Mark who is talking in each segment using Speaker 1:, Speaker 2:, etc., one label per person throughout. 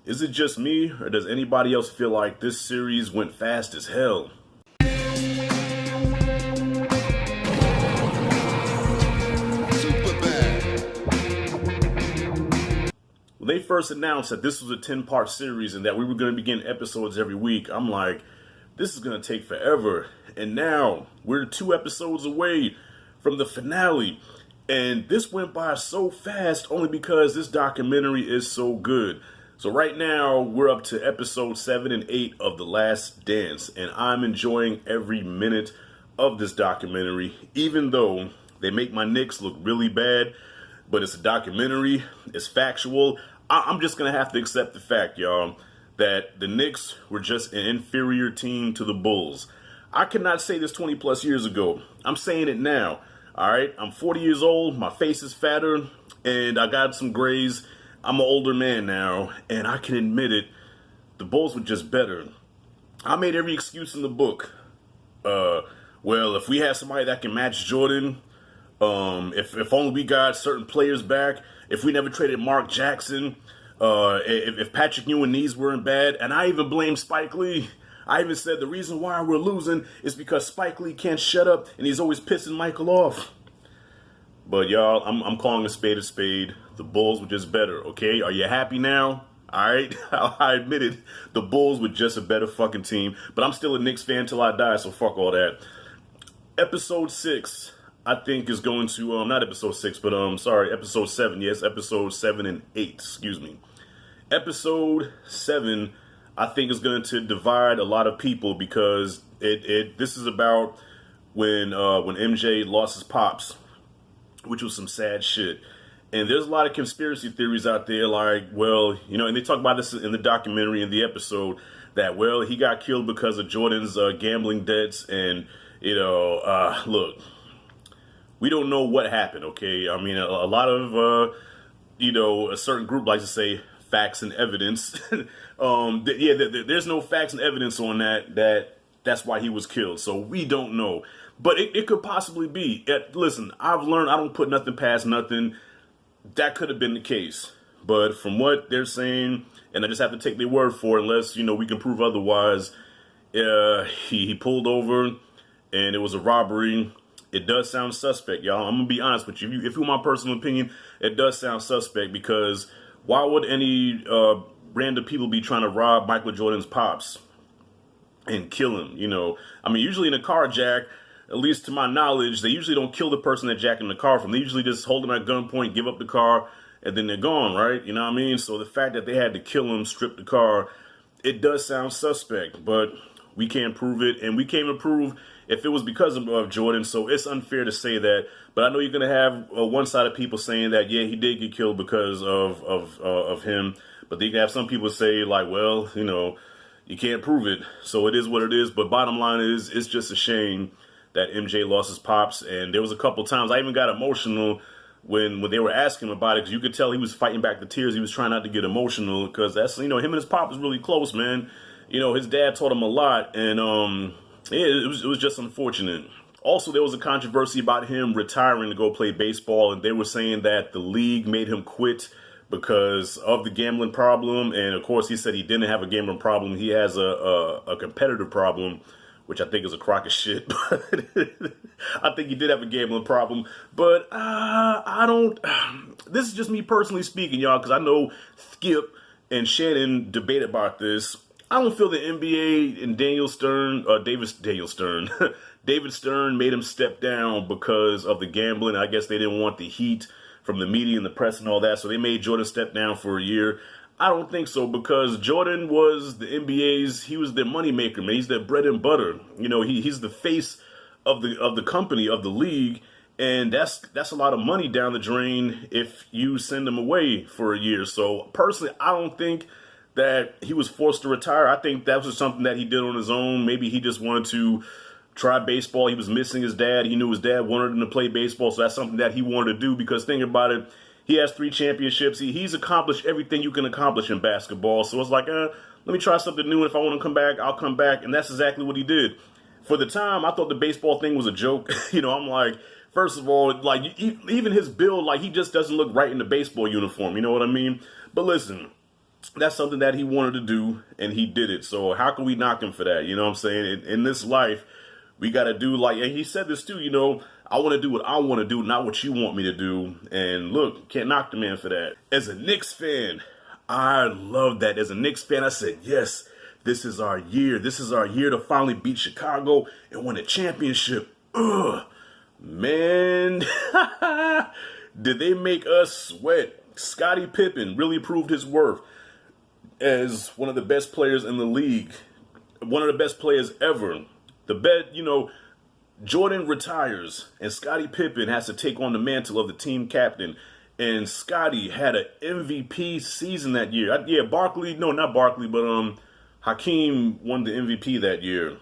Speaker 1: Is it just me, or does anybody else feel like this series went fast as hell? When they first announced that this was a 10-part series and that we were going to be getting episodes every week, I'm like, this is going to take forever. And now we're 2 episodes away from the finale. And this went by so fast only because this documentary is so good. So right now we're up to episode 7 and 8 of The Last Dance. And I'm enjoying every minute of this documentary, even though they make my Knicks look really bad. But it's a documentary, it's factual. I'm just going to have to accept the fact, y'all, that the Knicks were just an inferior team to the Bulls. I could not say this 20 plus years ago. I'm saying it now. All right, I'm 40 years old. My face is fatter and I got some grays. I'm an older man now and I can admit it. The Bulls were just better. I made every excuse in the book. Well, if we had somebody that can match Jordan, if only we got certain players back, if we never traded Mark Jackson, if Patrick Ewing knees weren't bad, and I even blame Spike Lee. I even said the reason why we're losing is because Spike Lee can't shut up and he's always pissing Michael off. But y'all, I'm calling a spade a spade. The Bulls were just better, okay? Are you happy now? All right, I admit it. The Bulls were just a better fucking team, but I'm still a Knicks fan till I die, so fuck all that. Episode 6. I think is going to, not episode 6, but, episode 7. Yes, episode 7 and 8, excuse me. Episode 7, I think, is going to divide a lot of people because this is about when MJ lost his pops, which was some sad shit. And there's a lot of conspiracy theories out there like, well, you know, and they talk about this in the documentary, in the episode, that, well, he got killed because of Jordan's gambling debts and, you know, look, we don't know what happened, okay? I mean, a lot of, you know, a certain group likes to say facts and evidence. There's no facts and evidence on that's why he was killed. So we don't know. But it could possibly be. Listen, I've learned I don't put nothing past nothing. That could have been the case. But from what they're saying, and I just have to take their word for it unless, you know, we can prove otherwise, he pulled over and it was a robbery. It does sound suspect, y'all. I'm going to be honest with you. If you want my personal opinion, it does sound suspect because why would any random people be trying to rob Michael Jordan's pops and kill him? You know, I mean, usually in a car jack, at least to my knowledge, they usually don't kill the person that jacking the car from. They usually just hold them at gunpoint, give up the car, and then they're gone, right? You know what I mean? So the fact that they had to kill him, strip the car, it does sound suspect, but we can't prove it, and we can't even prove if it was because of Jordan, so it's unfair to say that. But I know you're going to have one side of people saying that, yeah, he did get killed because of him. But then you can have some people say, like, well, you know, you can't prove it. So it is what it is. But bottom line is, it's just a shame that MJ lost his pops. And there was a couple times I even got emotional when they were asking him about it, because you could tell he was fighting back the tears. He was trying not to get emotional because that's, you know, him and his pop was really close, man. You know, his dad taught him a lot. And, yeah, it was just unfortunate. Also, there was a controversy about him retiring to go play baseball, and they were saying that the league made him quit because of the gambling problem. And of course, he said he didn't have a gambling problem. He has a competitive problem, which I think is a crock of shit. But I think he did have a gambling problem. But I don't. This is just me personally speaking, y'all, because I know Skip and Shannon debate about this. I don't feel the NBA and David Stern made him step down because of the gambling. I guess they didn't want the heat from the media and the press and all that, so they made Jordan step down for a year. I don't think so, because Jordan was the NBA's, he was their moneymaker, man. He's their bread and butter. You know, he's the face of the company, of the league, and that's a lot of money down the drain if you send him away for a year. So personally, I don't think that he was forced to retire. I think that was something that he did on his own. Maybe he just wanted to try baseball. He was missing his dad. He knew his dad wanted him to play baseball, so that's something that he wanted to do, because think about it, he has 3 championships. He's accomplished everything you can accomplish in basketball. So it's like, let me try something new. And if I want to come back, I'll come back. And that's exactly what he did. For the time, I thought the baseball thing was a joke. You know, I'm like, first of all, like, even his build, like, he just doesn't look right in the baseball uniform. You know what I mean? But listen, That's something that he wanted to do, and he did it. So how can we knock him for that? You know what I'm saying? In this life, we got to do like, and he said this too, I want to do what I want to do, not what you want me to do. And look, can't knock the man for that. As a Knicks fan, I love that. As a Knicks fan, I said, yes, this is our year. This is our year to finally beat Chicago and win a championship. Ugh, man, did they make us sweat? Scottie Pippen really proved his worth as one of the best players in the league, one of the best players ever. Jordan retires, and Scottie Pippen has to take on the mantle of the team captain. And Scottie had an MVP season that year. Hakeem won the MVP that year.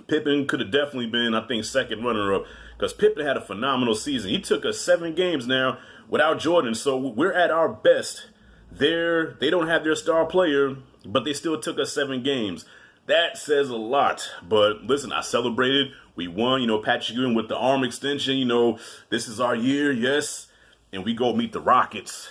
Speaker 1: Pippen could have definitely been, I think, second runner-up, because Pippen had a phenomenal season. He took us 7 games now without Jordan, so we're at our best. They don't have their star player, but they still took us 7 games. That says a lot. But listen, I celebrated. We won. Patrick Ewing with the arm extension. This is our year, yes. And we go meet the Rockets.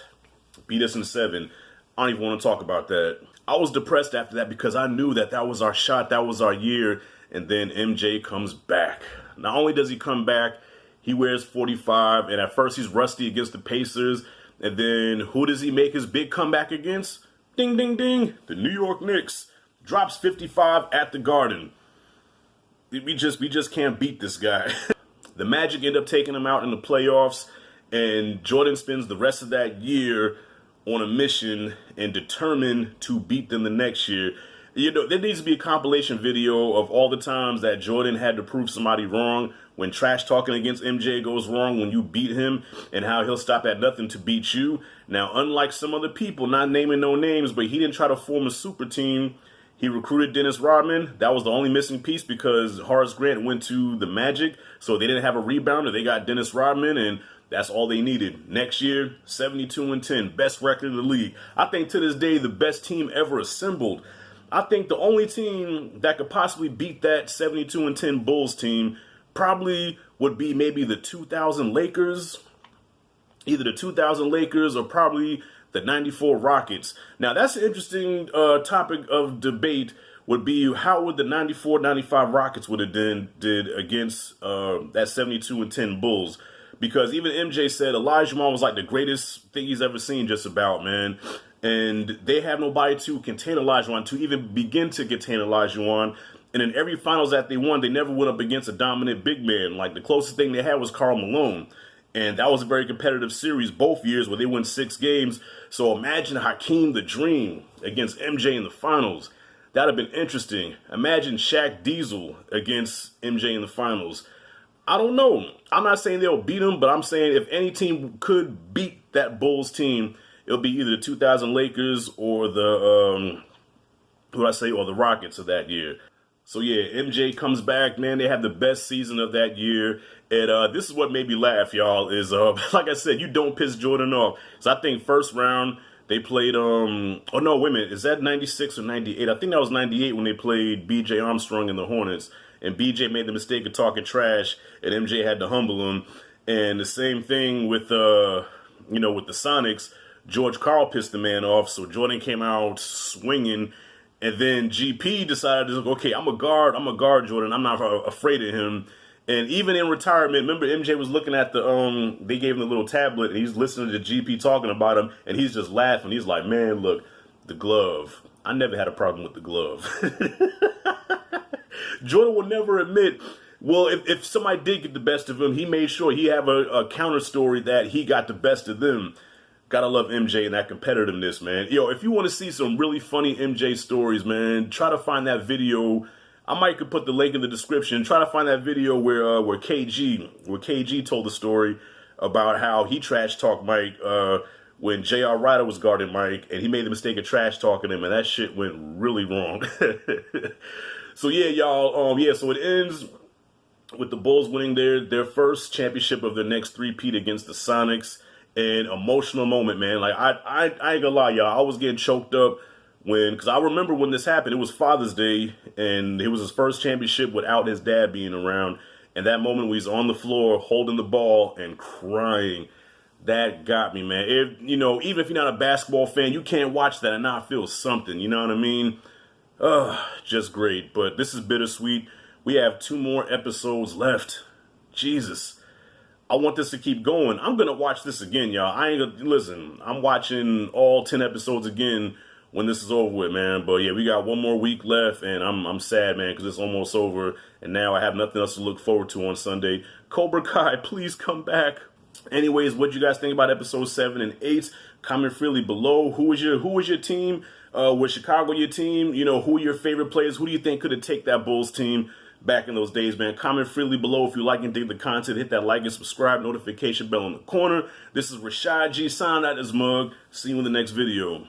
Speaker 1: Beat us in 7. I don't even want to talk about that. I was depressed after that because I knew that was our shot. That was our year. And then MJ comes back. Not only does he come back, he wears 45. And at first he's rusty against the Pacers. And then who does he make his big comeback against? Ding, ding, ding. The New York Knicks. Drops 55 at the Garden. We just can't beat this guy. The Magic end up taking him out in the playoffs. And Jordan spends the rest of that year on a mission and determined to beat them the next year. There needs to be a compilation video of all the times that Jordan had to prove somebody wrong, when trash talking against MJ goes wrong, when you beat him, and how he'll stop at nothing to beat you. Now, unlike some other people, not naming no names, but he didn't try to form a super team. He recruited Dennis Rodman. That was the only missing piece because Horace Grant went to the Magic, so they didn't have a rebounder. They got Dennis Rodman, and that's all they needed. Next year, 72-10, best record in the league. I think to this day, the best team ever assembled. I think the only team that could possibly beat that 72-10 Bulls team probably would be maybe the 2000 Lakers. Either the 2000 Lakers or probably the 94 Rockets. Now, that's an interesting topic of debate, would be how would the 94-95 Rockets would have did against that 72-10 Bulls. Because even MJ said Olajuwon was like the greatest thing he's ever seen, just about, man. And they have nobody to contain Olajuwon, to even begin to contain Olajuwon. And in every finals that they won, they never went up against a dominant big man. Like, the closest thing they had was Karl Malone. And that was a very competitive series both years where they won 6 games. So imagine Hakeem the Dream against MJ in the finals. That would have been interesting. Imagine Shaq Diesel against MJ in the finals. I don't know. I'm not saying they'll beat him, but I'm saying if any team could beat that Bulls team, it'll be either the 2000 Lakers or the the Rockets of that year. So yeah, MJ comes back, man. They have the best season of that year. And this is what made me laugh, y'all, is like I said, you don't piss Jordan off. So I think first round they played is that 96 or 98? I think that was 98 when they played BJ Armstrong and the Hornets. And BJ made the mistake of talking trash, and MJ had to humble him. And the same thing with the Sonics. George Karl pissed the man off, so Jordan came out swinging. And then GP decided, okay, I'm a guard Jordan. I'm not afraid of him. And even in retirement, remember MJ was looking at they gave him the little tablet, and he's listening to GP talking about him, and he's just laughing. He's like, man, look, the glove. I never had a problem with the glove. Jordan will never admit, well, if somebody did get the best of him, he made sure he have a counter story that he got the best of them. Gotta love MJ and that competitiveness, man. If you want to see some really funny MJ stories, man, try to find that video. I might could put the link in the description. Try to find that video where KG told the story about how he trash talked Mike when J.R. Ryder was guarding Mike, and he made the mistake of trash talking him, and that shit went really wrong. So yeah, y'all. So it ends with the Bulls winning their first championship of their next three-peat against the Sonics. An emotional moment, man. Like I ain't gonna lie, y'all. I was getting choked up because I remember when this happened. It was Father's Day, and it was his first championship without his dad being around. And that moment, when he's on the floor holding the ball and crying. That got me, man. If you know, even if you're not a basketball fan, you can't watch that and not feel something. You know what I mean? Just great. But this is bittersweet. We have 2 more episodes left. Jesus, I want this to keep going. I'm gonna watch this again, y'all. I ain't gonna listen. I'm watching all 10 episodes again when this is over with, man. But yeah, we got 1 more week left, and I'm sad, man, because it's almost over, and now I have nothing else to look forward to on Sunday. Cobra Kai, please come back. Anyways, what you guys think about episodes 7 and 8? Comment freely below. Who was your team? Was Chicago your team? You know, who are your favorite players? Who do you think could have taken that Bulls team back in those days, man? Comment freely below if you like and dig the content. Hit that like and subscribe, notification bell in the corner. This is Rashad G. signing out this mug. See you in the next video.